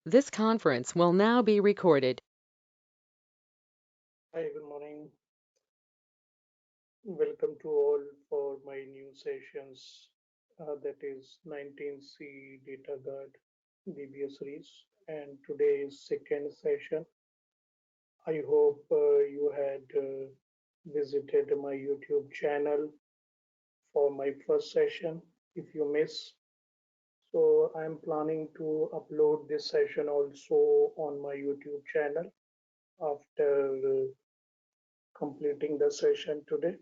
This conference will now be recorded. Hi, good morning. Welcome to all for my new sessions, that is 19C Data Guard DBA series. And today is second session. I hope you had visited my YouTube channel for my first session. If you miss, so I'm planning to upload this session also on my YouTube channel after completing the session today.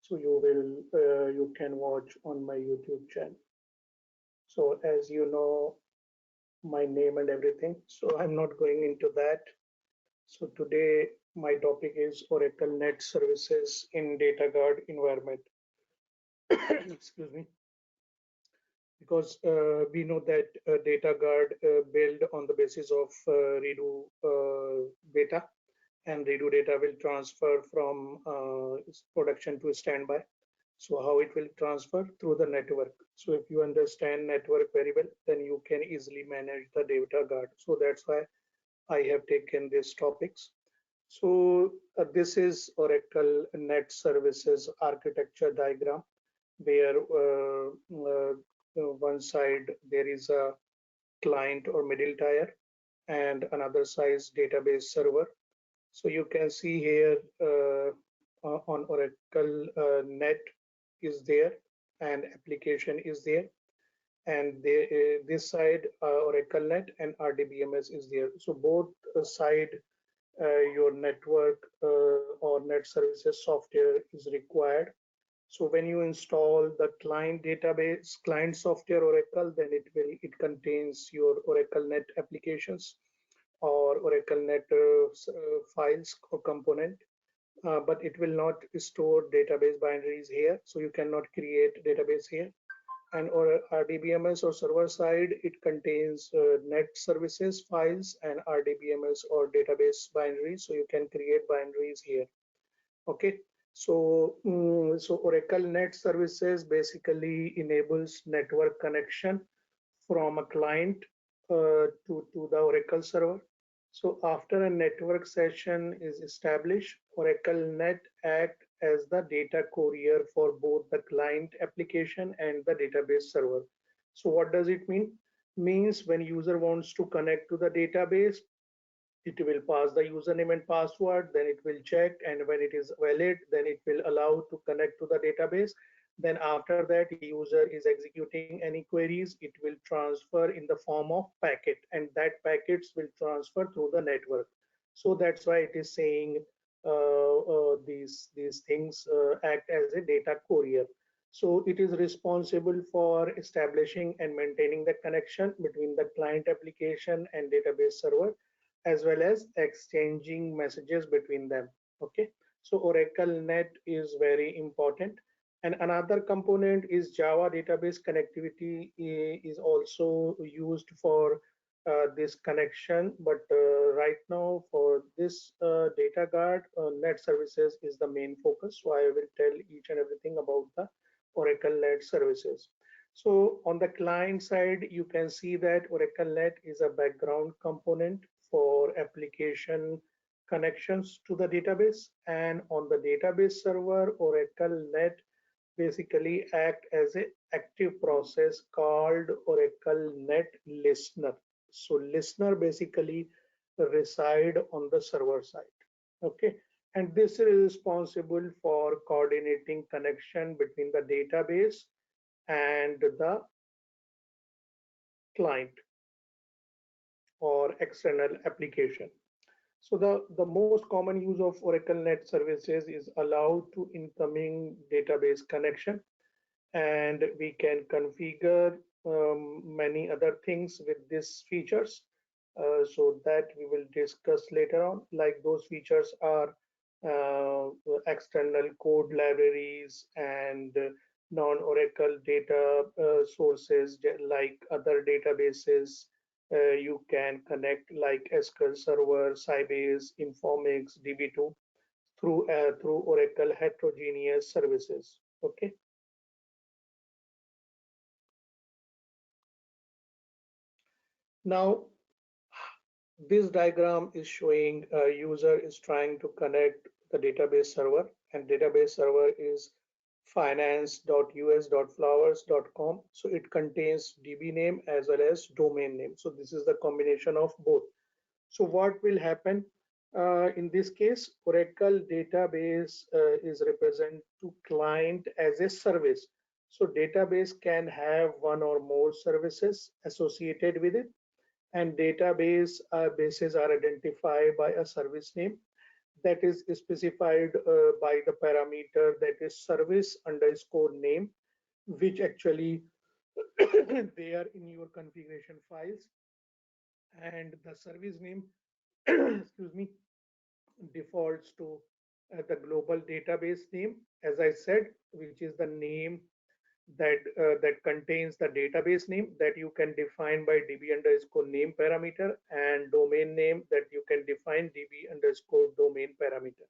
So you can watch on my YouTube channel. So as you know my name and everything, so I'm not going into that. So today my topic is Oracle Net Services in Data Guard environment. Excuse me, because we know that Data Guard built on the basis of redo data, and redo data will transfer from production to standby. So how it will transfer? Through the network. So if you understand network very well, then you can easily manage the data guard. So that's why I have taken these topics. So this is Oracle Net Services architecture diagram, where one side there is a client or middle tier, and another side database server. So you can see here on Oracle Net is there, and application is there, and this side Oracle Net and RDBMS is there. So both side your network or net services software is required. So when you install the client database, client software Oracle, then it contains your Oracle Net applications or Oracle Net files or component, but it will not store database binaries here. So you cannot create database here. And or RDBMS or server side, it contains net services files and RDBMS or database binaries. So you can create binaries here. Okay. So, so Oracle Net Services basically enables network connection from a client to the Oracle server. So after a network session is established, Oracle Net act as the data courier for both the client application and the database server. So what does it mean? Means when user wants to connect to the database, it will pass the username and password, then it will check, and when it is valid, then it will allow to connect to the database. Then after that, user is executing any queries, it will transfer in the form of packet, and that packets will transfer through the network. So that's why it is saying these things act as a data courier. So it is responsible for establishing and maintaining the connection between the client application and database server, as well as exchanging messages between them. Okay, so Oracle Net is very important. And another component is Java database connectivity is also used for this connection. But right now for this data guard, net services is the main focus. So I will tell each and everything about the Oracle Net services. So on the client side, you can see that Oracle Net is a background component for application connections to the database. And on the database server, Oracle Net basically act as an active process called Oracle Net Listener. So listener basically reside on the server side. Okay, and this is responsible for coordinating connection between the database and the client or external application. So the most common use of Oracle Net Services is allowed to incoming database connection, and we can configure many other things with these features. So that we will discuss later on. Like those features are external code libraries and non-Oracle data sources like other databases. You can connect like SQL Server, Sybase, Informix, DB2 through Oracle heterogeneous services. Okay. Now, this diagram is showing a user is trying to connect the database server, and database server is finance.us.flowers.com. So it contains DB name as well as domain name. So this is the combination of both. So what will happen in this case? Oracle database is represented to client as a service. So database can have one or more services associated with it, and database bases are identified by a service name that is specified by the parameter that is service underscore name, which actually there in your configuration files, and the service name excuse me, defaults to the global database name, as I said, which is the name that contains the database name that you can define by db underscore name parameter, and domain name that you can define db underscore domain parameter.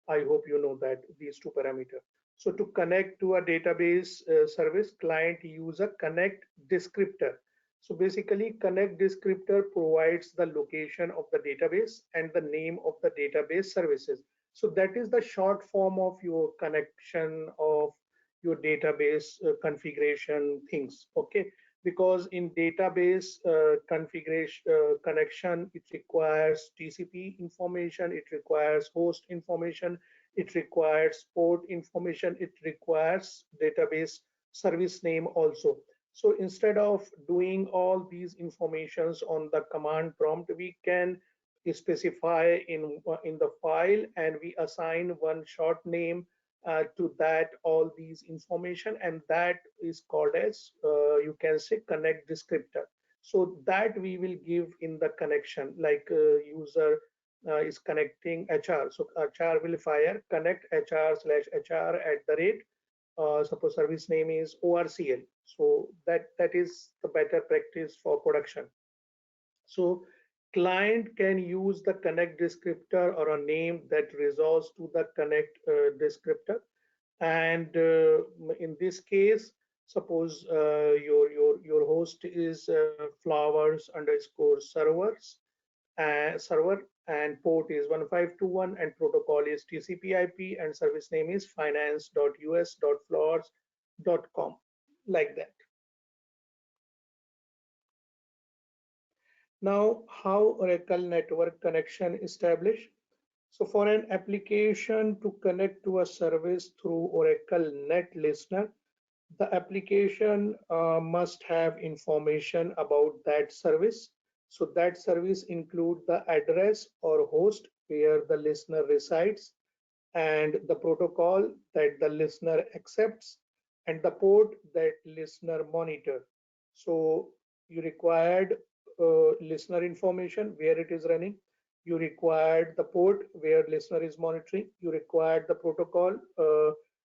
I hope you know that these two parameters. So to connect to a database service, client use a connect descriptor. So basically, connect descriptor provides the location of the database and the name of the database services. So that is the short form of your connection of your database configuration things. Okay, because in database configuration connection, it requires TCP information, it requires host information, it requires port information, it requires database service name also. So instead of doing all these informations on the command prompt, we can specify in the file, and we assign one short name to that all these information, and that is called as you can say connect descriptor. So that we will give in the connection, like user is connecting HR, so HR will fire connect HR slash HR at the rate, suppose service name is ORCL. So that is the better practice for production. So client can use the connect descriptor or a name that resolves to the connect descriptor. And in this case, suppose your host is flowers underscore server, and port is 1521, and protocol is TCP/IP, and service name is finance.us.flowers.com, like that. Now, how Oracle network connection established? So for an application to connect to a service through Oracle Net Listener, the application must have information about that service. So that service include the address or host where the listener resides, and the protocol that the listener accepts, and the port that listener monitor. So you required listener information where it is running, you required the port where listener is monitoring, you required the protocol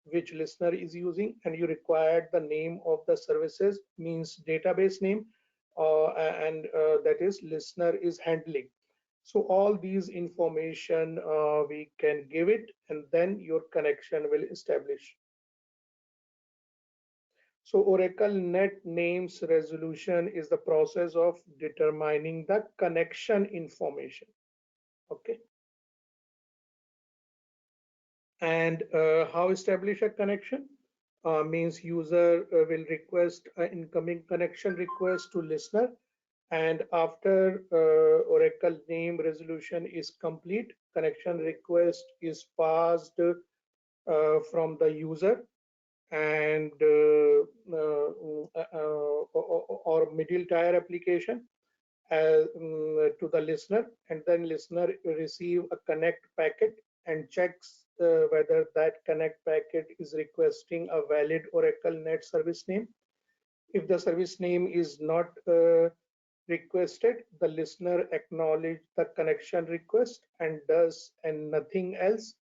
which listener is using, and you required the name of the services, means database name, and that is listener is handling. So all these information we can give it, and then your connection will establish. So Oracle Net Names resolution is the process of determining the connection information. Okay. And how establish a connection? Means user will request an incoming connection request to listener, and after Oracle name resolution is complete, connection request is passed from the user, and or middle tier application to the listener, and then listener receive a connect packet and checks whether that connect packet is requesting a valid Oracle Net service name. If the service name is not requested, the listener acknowledge the connection request and does and nothing else.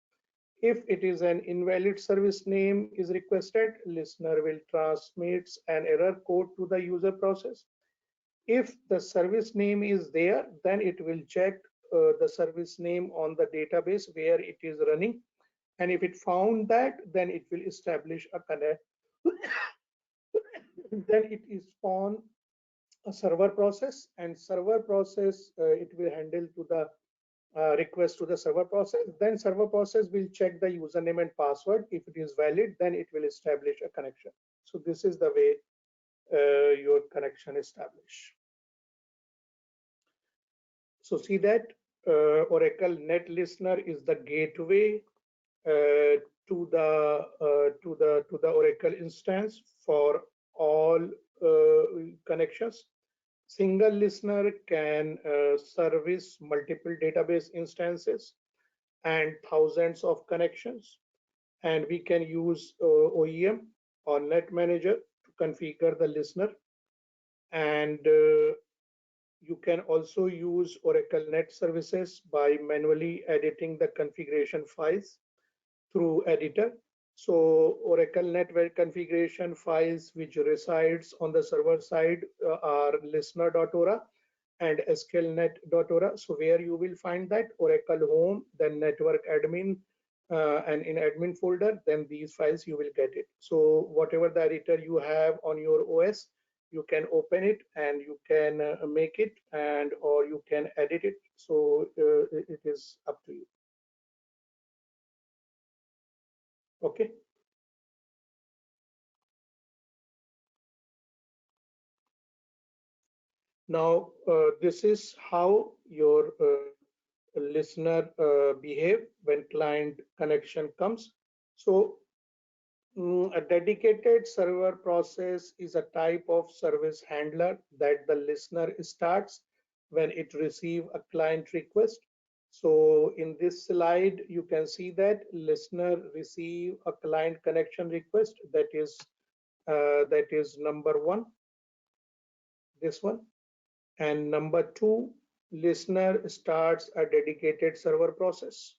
If it is an invalid service name is requested, listener will transmit an error code to the user process. If the service name is there, then it will check the service name on the database where it is running. And if it found that, then it will establish a connect. Then it is spawn a server process, and server process it will handle to the request to the server process. Then server process will check the username and password. If it is valid, then it will establish a connection. So this is the way your connection established. So see that Oracle Net Listener is the gateway to the Oracle instance for all connections. Single listener can service multiple database instances and thousands of connections. And we can use OEM or Net Manager to configure the listener. And you can also use Oracle Net Services by manually editing the configuration files through editor. So Oracle Network configuration files which resides on the server side are listener.ora and sqlnet.ora. So where you will find that Oracle home, then network admin, and in admin folder, then these files you will get it. So whatever the editor you have on your OS, you can open it and you can make it, and or you can edit it. So it is up to you. Okay. Now, this is how your listener behave when client connection comes. So, a dedicated server process is a type of service handler that the listener starts when it receive a client request. So in this slide, you can see that listener receive a client connection request, that is number one, this one. And number two, listener starts a dedicated server process.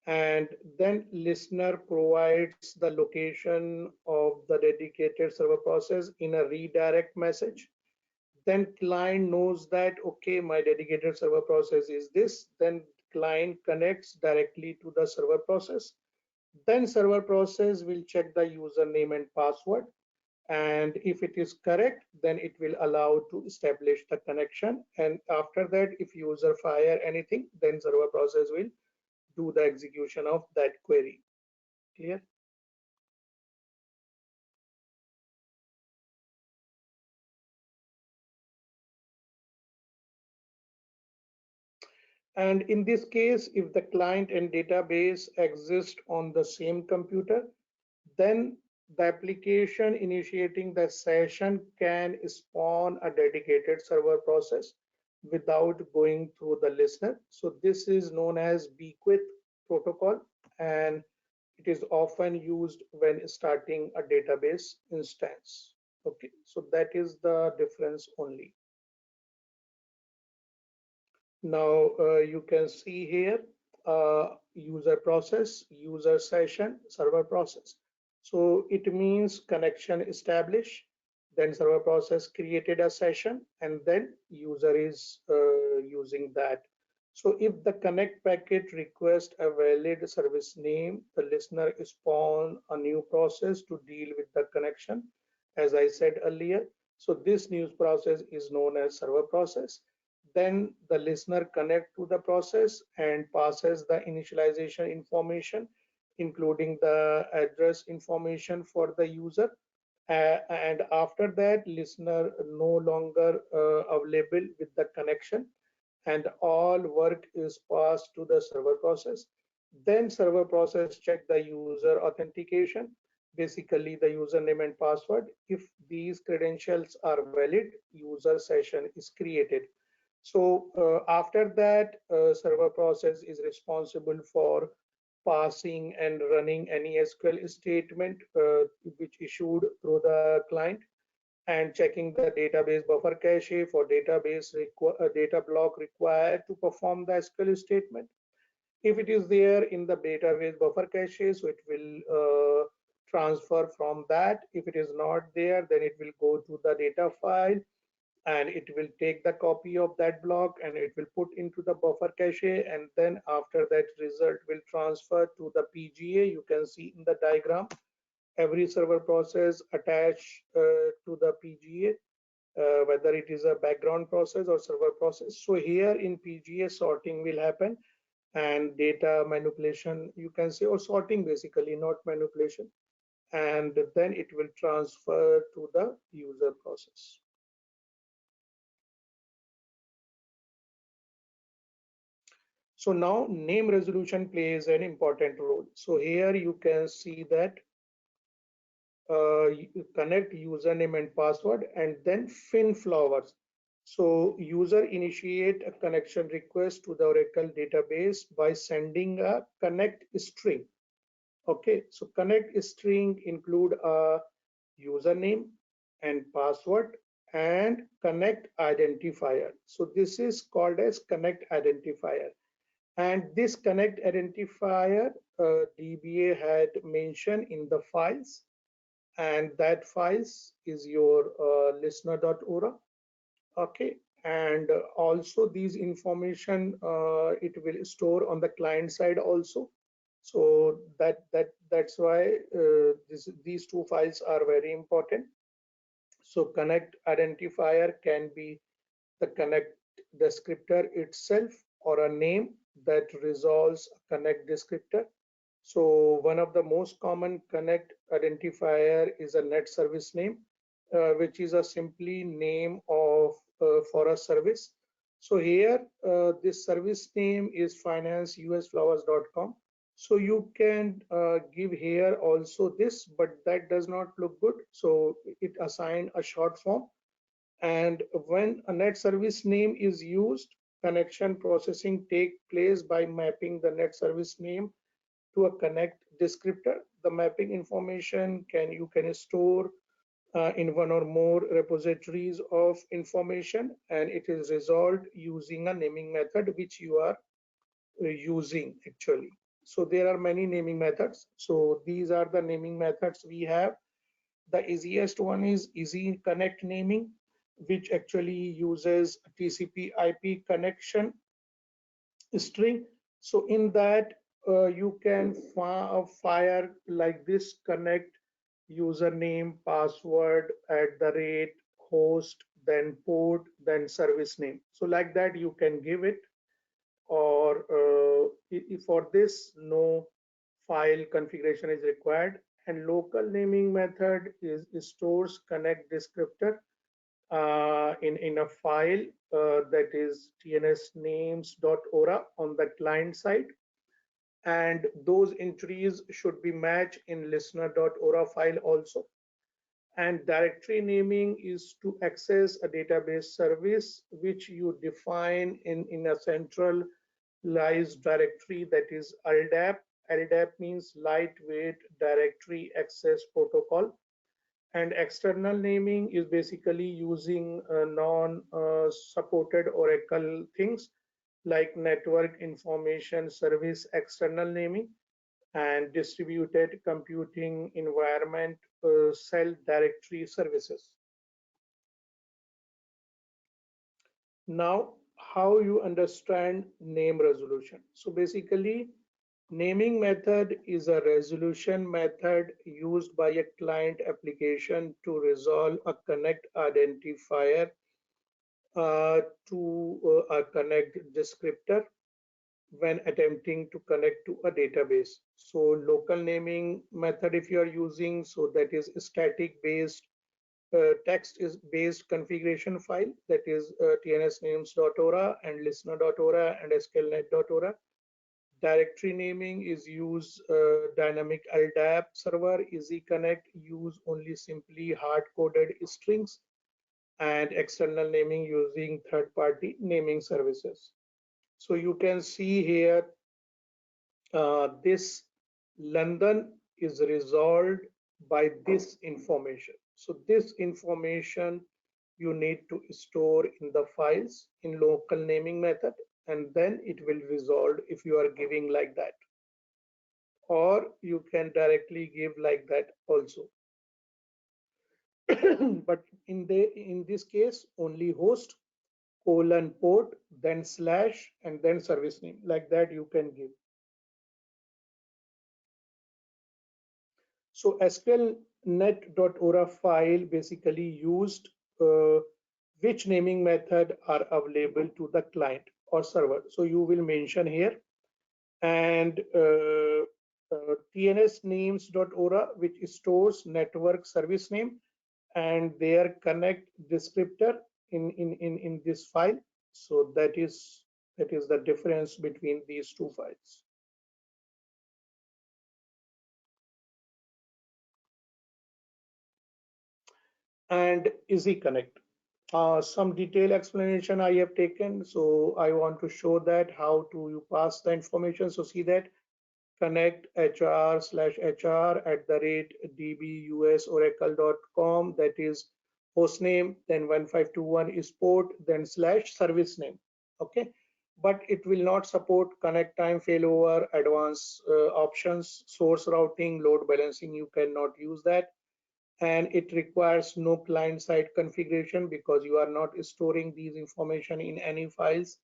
And then listener provides the location of the dedicated server process in a redirect message. Then client knows that, okay, my dedicated server process is this. Then client connects directly to the server process. Then server process will check the username and password, and if it is correct, then it will allow to establish the connection. And after that, if user fire anything, then server process will do the execution of that query. Clear? And in this case, if the client and database exist on the same computer, then the application initiating the session can spawn a dedicated server process without going through the listener. So this is known as Bequet protocol, and it is often used when starting a database instance. Okay, so that is the difference only. Now you can see here user process, user session, server process. So it means connection established, then server process created a session, and then user is using that. So if the connect packet request a valid service name, the listener spawn a new process to deal with the connection, as I said earlier. So this new process is known as server process. Then the listener connect to the process and passes the initialization information, including the address information for the user. And after that, listener no longer available with the connection, and all work is passed to the server process. Then server process check the user authentication, basically the username and password. If these credentials are valid, user session is created. So after that, server process is responsible for passing and running any SQL statement which issued through the client, and checking the database buffer cache for data block required to perform the SQL statement. If it is there in the database buffer cache, so it will transfer from that. If it is not there, then it will go to the data file and it will take the copy of that block and it will put into the buffer cache, and then after that result will transfer to the PGA. You can see in the diagram every server process attached to the PGA, whether it is a background process or server process. So here in PGA, sorting will happen, and data manipulation, you can say, or sorting basically, not manipulation, and then it will transfer to the user process. So now name resolution plays an important role. So here you can see that connect username and password and then fin flowers. So user initiate a connection request to the Oracle database by sending a connect string. Okay, so connect string include a username and password and connect identifier. So this is called as connect identifier. And this connect identifier, DBA had mentioned in the files, and that files is your listener.ora. Okay, and also these information it will store on the client side also. So that's why these two files are very important. So connect identifier can be the connect descriptor itself or a name that resolves a connect descriptor. So one of the most common connect identifier is a net service name, which is a simply name of for a service. So here this service name is financeusflowers.com. So you can give here also this, but that does not look good. So it assign a short form, and when a net service name is used, connection processing take place by mapping the net service name to a connect descriptor. The mapping information you can store in one or more repositories of information, and it is resolved using a naming method which you are using actually. So there are many naming methods. So these are the naming methods we have. The easiest one is easy connect naming, which actually uses TCP IP connection string. So in that you can fire like this: connect username, password, @ host, then port, then service name. So like that you can give it, or for this no file configuration is required. And local naming method is stores connect descriptor in a file that is tnsnames.ora on the client side, and those entries should be matched in listener.ora file also. And directory naming is to access a database service which you define in a centralized directory, that is LDAP. LDAP means lightweight directory access protocol. And external naming is basically using non-supported Oracle things like network information service external naming, and distributed computing environment cell directory services. Now, how you understand name resolution? So basically, naming method is a resolution method used by a client application to resolve a connect identifier to a connect descriptor when attempting to connect to a database. So local naming method if you are using, so that is static based text is based configuration file, that is tnsnames.ora and listener.ora and sqlnet.ora. Directory naming is use dynamic LDAP server, easy connect use only simply hard coded strings, and external naming using third party naming services. So you can see here this London is resolved by this information. So this information you need to store in the files in local naming method, and then it will resolve if you are giving like that, or you can directly give like that also. But in this case only host colon port then slash and then service name, like that you can give. So sqlnet.ora file basically used which naming method are available to the client or server. So you will mention here, and TNS names.ora, which stores network service name and their connect descriptor in this file. So that is the difference between these two files. And easy connect. Some detailed explanation I have taken. So I want to show that how to you pass the information. So see that connect hr/hr@dbusoracle.com, that is hostname, then 1521 is port, then slash service name. Okay, but it will not support connect time failover, advanced options, source routing, load balancing. You cannot use that, and it requires no client-side configuration because you are not storing these information in any files,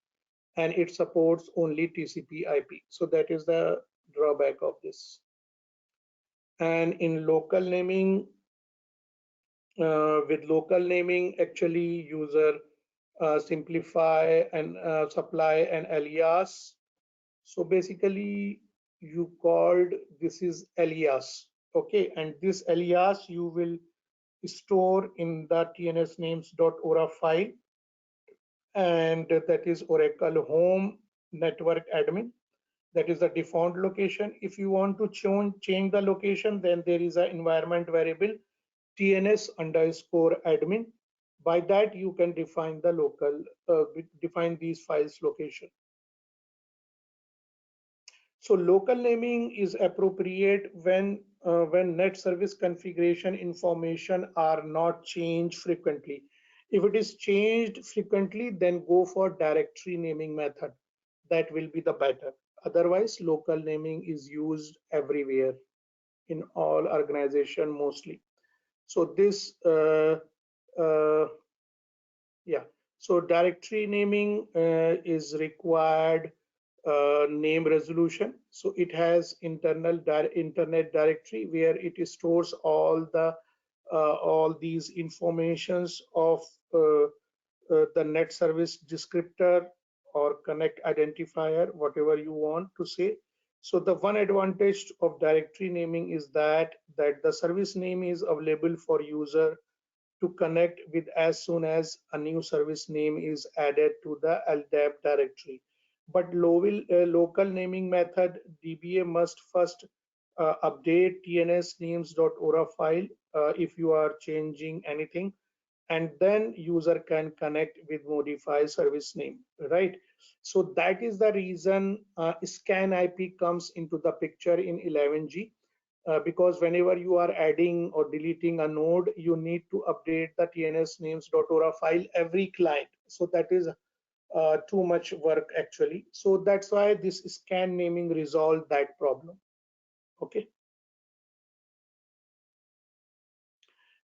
and it supports only TCP/IP. So that is the drawback of this. And in local naming, with local naming, actually user simplify and supply an alias. So basically, you called this is alias, okay, and this alias you will store in the tnsnames.ora file, and that is Oracle home network admin. That is the default location. If you want to change the location, then there is an environment variable tns underscore admin. By that you can define the local define these files location. So local naming is appropriate when net service configuration information are not changed frequently. If it is changed frequently, then go for directory naming method. That will be the better. Otherwise, local naming is used everywhere in all organization mostly. So this yeah. So directory naming is required name resolution. So it has internet directory where it stores all these informations of the net service descriptor or connect identifier, whatever you want to say. So the one advantage of directory naming is that the service name is available for user to connect with as soon as a new service name is added to the LDAP directory. But local naming method DBA must first update tnsnames.ora file if you are changing anything, and then user can connect with modify service name, right? So that is the reason scan IP comes into the picture in 11G, because whenever you are adding or deleting a node, you need to update the tnsnames.ora file every client. So that is too much work actually. So that's why this scan naming resolved that problem. Okay.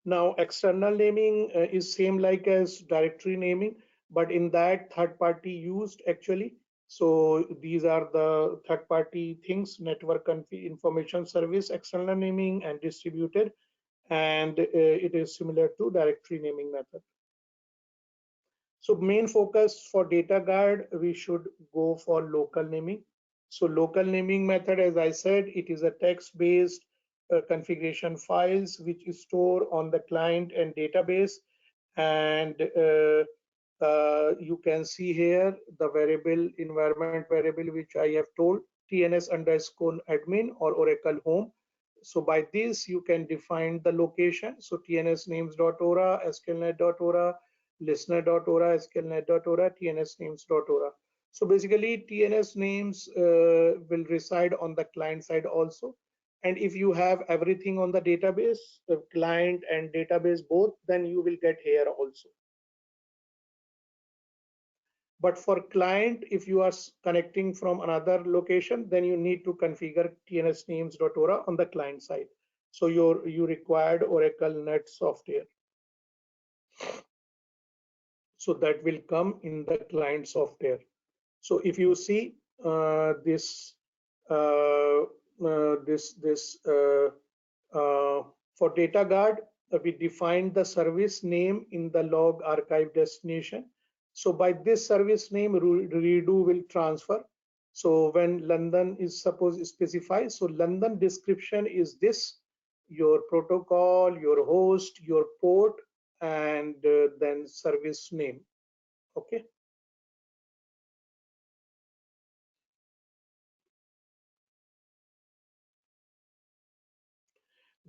Now external naming is same like as directory naming, but in that third party used actually. So these are the third party things: network information service, external naming, and distributed. And it is similar to directory naming method. So main focus for data guard, we should go for local naming. So local naming method, as I said, it is a text-based configuration files which is stored on the client and database. And you can see here the variable environment variable which I have told, tns underscore admin or Oracle home. So by this you can define the location. So tnsnames.ora, sqlnet.ora, listener.ora, sqlnet.ora, tnsnames.ora. So basically TNS names will reside on the client side also. And if you have everything on the database, client and database both, then you will get here also. But for client, if you are connecting from another location, then you need to configure tnsnames.ora on the client side. So you required Oracle Net software. So that will come in the client software. So if you see this uh, this for data guard, we defined the service name in the log archive destination. So by this service name, redo will transfer. So when London is supposed specified, so London description is this: your protocol, your host, your port, and then service name. Okay.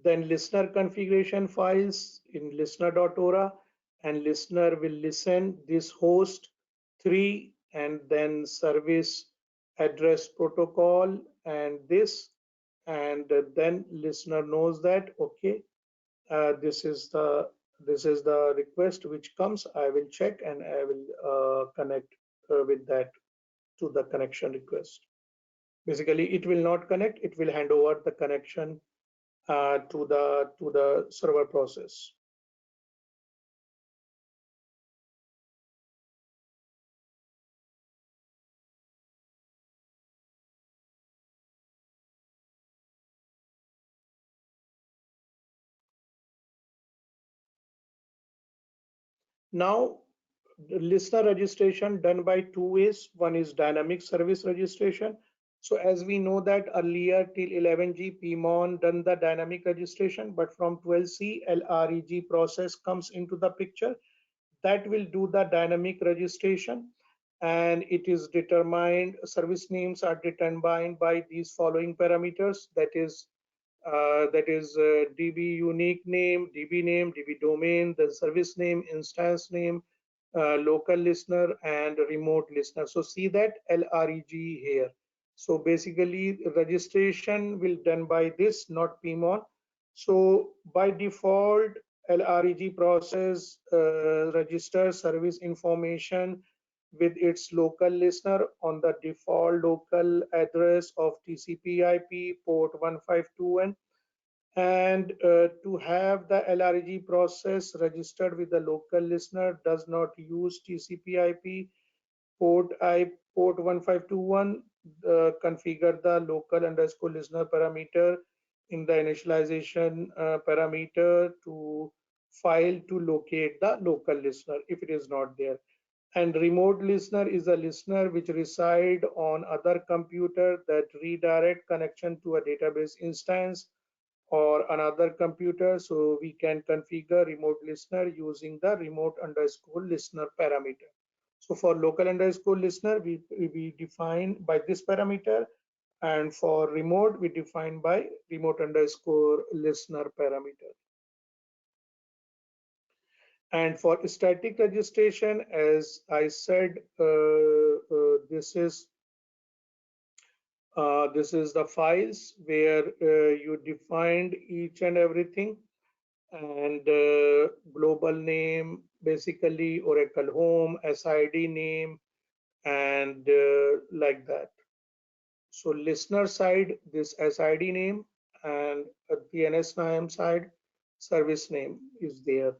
Then listener configuration files in listener.ora, and listener will listen this host 3 and then service address protocol and this, and then listener knows that okay, this is the request which comes. I will check and I will connect with that to the connection request. Basically, it will not connect. It will hand over the connection to the server process. Now, the listener registration done by two ways. One is dynamic service registration. So as we know that earlier till 11G PMON done the dynamic registration, but from 12C LREG process comes into the picture that will do the dynamic registration, and it is determined, service names are determined by these following parameters, that is DB unique name, DB domain, the service name, instance name, local listener, and remote listener. So see that LREG here. So basically registration will done by this, not PMON. So by default, LREG process registers service information with its local listener on the default local address of TCP/IP port 152, and to have the LREG process registered with the local listener does not use TCP/IP port 1521. Configure the local underscore listener parameter in the initialization parameter to file to locate the local listener if it is not there. And remote listener is a listener which reside on other computer that redirect connection to a database instance or another computer. So we can configure remote listener using the remote underscore listener parameter. So for local underscore listener, we define by this parameter, and for remote, we define by remote underscore listener parameter. And for static registration, as I said, this is the files where you defined each and everything, and global name, basically Oracle home, SID name, and like that. So listener side, this SID name, and at the NS9 side, service name is there.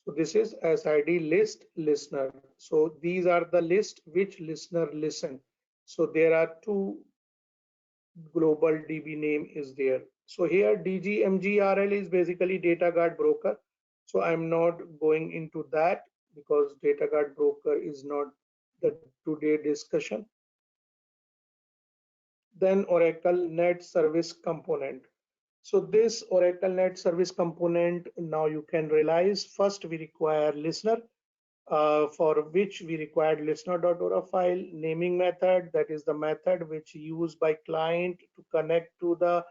So this is SID list listener. So these are the list which listener listen. So there are two global DB name is there. So here DGMGRL is basically data guard broker. So I'm not going into that because data guard broker is not the today discussion. Then Oracle Net Service Component. So this Oracle Net Service Component, now you can realize first we require listener, for which we required listener.ora file naming method. That is the method which used by client to connect to the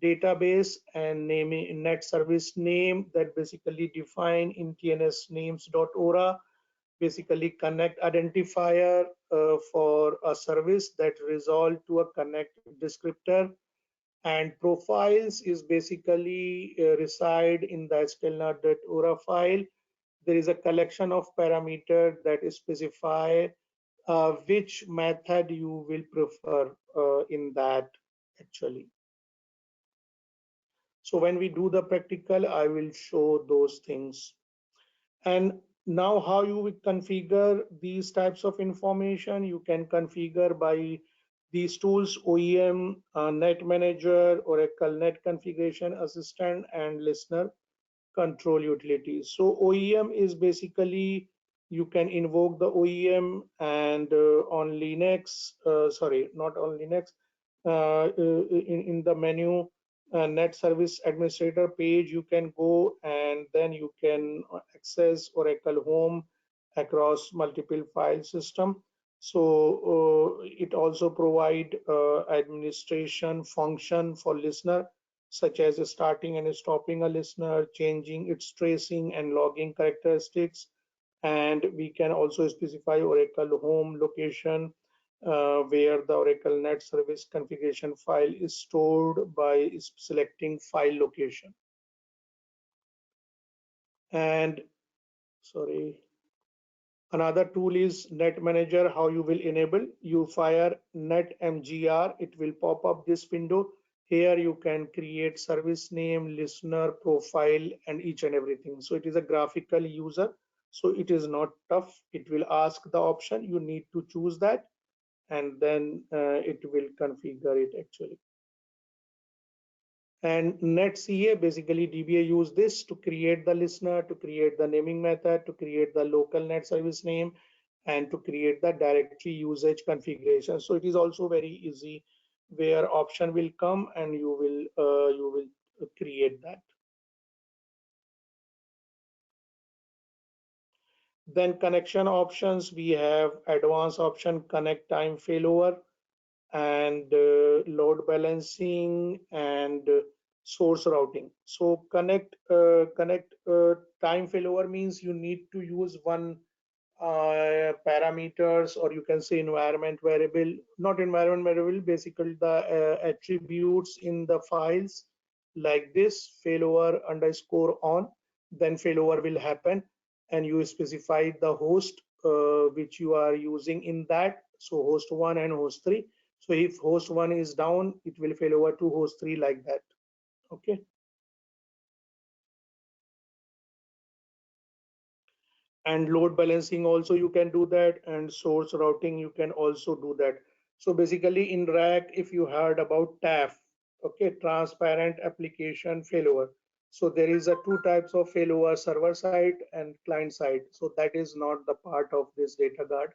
database, and naming net service name that basically define in TNS names.ora, basically connect identifier for a service that resolve to a connect descriptor, and profiles is basically reside in the stelnar.ora file. There is a collection of parameters that specify which method you will prefer in that actually. So when we do the practical, I will show those things. And now how you will configure these types of information, you can configure by These tools: OEM, Net Manager, Oracle Net Configuration Assistant, and Listener Control Utilities. So OEM is basically you can invoke the OEM and on Linux, sorry, not on Linux, in the menu Net Service Administrator page, you can go and then you can access Oracle Home across multiple file system. So it also provide administration function for listener, such as starting and stopping a listener, changing its tracing and logging characteristics. And we can also specify Oracle home location, where the Oracle Net Service configuration file is stored by selecting file location. And sorry, another tool is Net Manager. How you will enable? You fire Net MGR, it will pop up this window. Here you can create service name, listener, profile, and each and everything. So it is a graphical user. So it is not tough. It will ask the option. You need to choose that, and then it will configure it actually. And NetCA, basically DBA use this to create the listener, to create the naming method, to create the local net service name, and to create the directory usage configuration. So it is also very easy, where option will come and you will create that. Then connection options, we have advanced option connect time failover, and load balancing, and source routing. So connect time failover means you need to use one parameters, or you can say environment variable, not environment variable, basically the attributes in the files, like this failover underscore on, then failover will happen, and you specify the host which you are using in that, so host 1 and host 3. So if host 1 is down, it will fail over to host 3, like that. Okay. And load balancing also you can do that, and source routing you can also do that. So basically in rack, if you heard about TAF, okay, transparent application failover. So there is a two types of failover: server side and client side. So that is not the part of this data guard,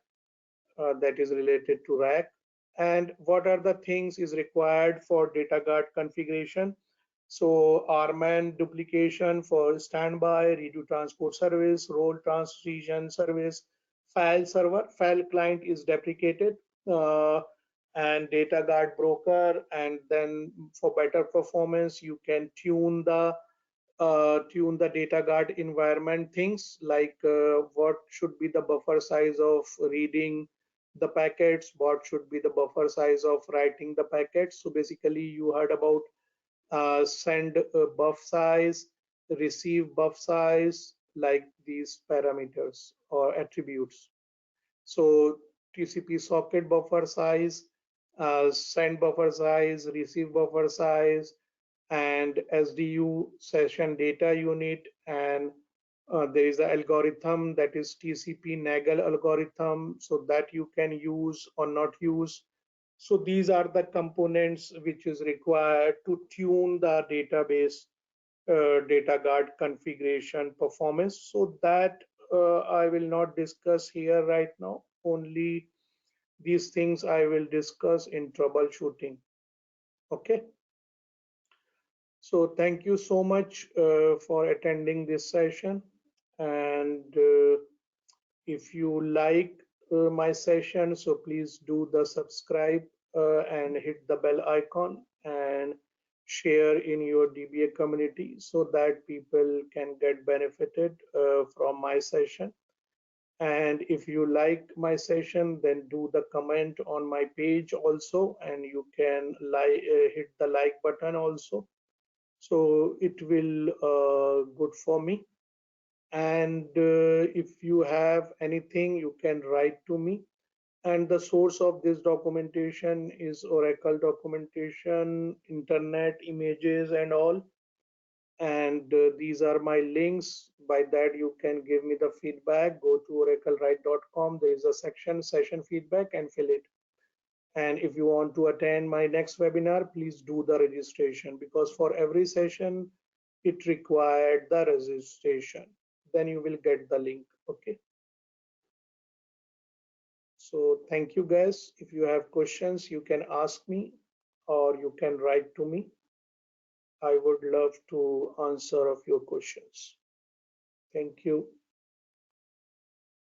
that is related to rack. And what are the things is required for data guard configuration? So RMAN duplication for standby, redo transport service, role transition service, file server, file client is deprecated, uh, and data guard broker. And then for better performance, you can tune the data guard environment things, like what should be the buffer size of reading the packets, what should be the buffer size of writing the packets. So basically you heard about send buff size, receive buff size, like these parameters or attributes. So TCP socket buffer size, send buffer size, receive buffer size, and SDU session data unit. And there is the algorithm, that is TCP Nagel algorithm, so that you can use or not use. So these are the components which is required to tune the database data guard configuration performance. So that I will not discuss here right now. Only these things I will discuss in troubleshooting. Okay. So thank you so much for attending this session. And if you like my session, so please do the subscribe and hit the bell icon, and share in your DBA community, so that people can get benefited from my session. And if you like my session, then do the comment on my page also, and you can hit the like button also. So it will good for me. And if you have anything, you can write to me. And the source of this documentation is Oracle documentation, internet images and all. And these are my links. By that you can give me the feedback. Go to oraclewrite.com, there is a section session feedback, and fill it. And if you want to attend my next webinar, please do the registration, because for every session, it required the registration. Then you will get the link. Okay. So thank you guys. If you have questions, you can ask me or you can write to me. I would love to answer of your questions. Thank you.